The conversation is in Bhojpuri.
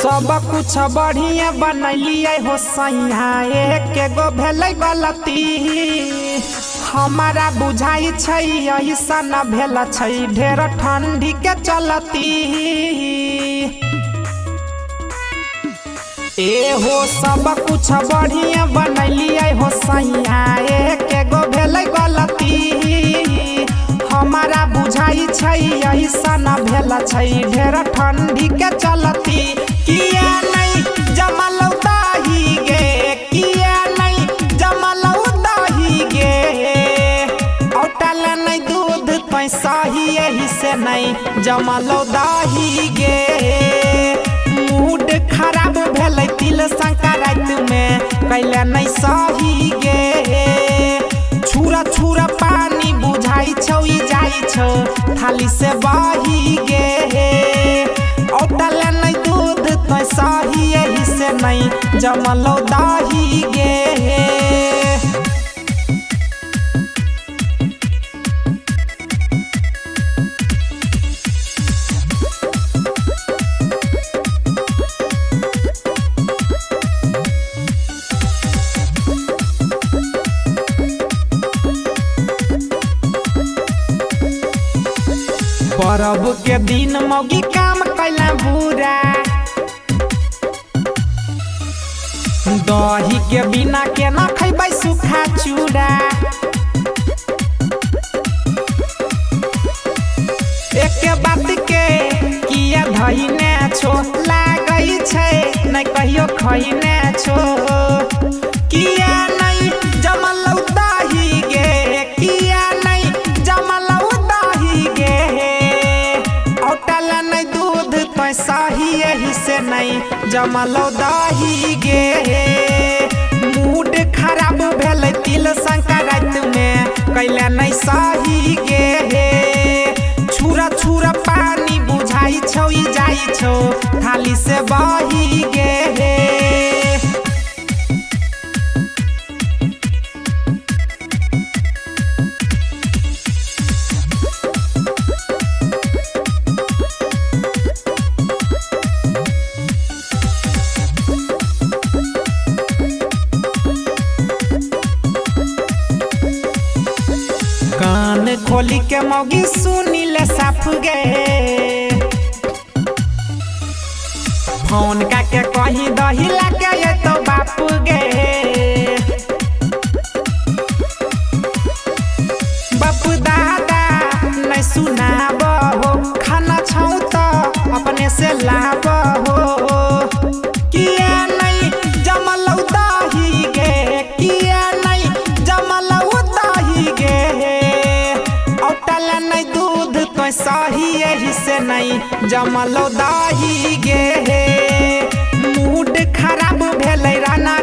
सब कुछ बढ़िया बनलिए हो सैया एक गो भेलै गलती हमारा बुझाई छै ऐसा न भेल छै ढेर ठंडी के चलती ए हो सब कुछ बढ़िया बनलिए हो सैया एक गो भेलै गलती हमारा बुझाई छै ऐसा न भेल छै ढेर ठंडी के चलती किया नहीं जमलौ दही गे किया नहीं जमलौ दही गे औटल नहीं दूध तै सही यही से नहीं जमलौ दही गे मूड खराब भेलै तिल संक्रांति में कैले नहीं सही गे छुरा छुरा पानी बुझाई छौ ई जाई छौ थाली से बही गे औटल नहीं दूध तो सही यही से नहीं जमलौ दही गे परब के दिन मौगी काम कैला बुरा दही के बिना केना खैबै सूखा चूड़ा एक बात के किया धइने छो लागै छै नै कहियो खइने छो किया नहीं जमलौ दही गे किया नहीं जमलौ दही गे औटल नहीं दूध तो सही यही से नहीं जमलौ दही गे मूड खराब भेलै तिल संक्रांति में कैले नहीं सही गे छुरा छुरा पानी बुझाई छौ ई जाई छौ थाली से बही गे कान खोली के मौगी सुनी ले साफ गे फोन का के कहीं दही लगे ये तो बापू गे बापू दादा नहीं सुनाब हो खाना छौ तो अपने से लाब हो किया नहीं जमलौ दही गे किया नहीं जमलौ दही गे औटल नहीं दूध तो सही यही से नहीं जमलौ दही गे मूड खराब भेलै राना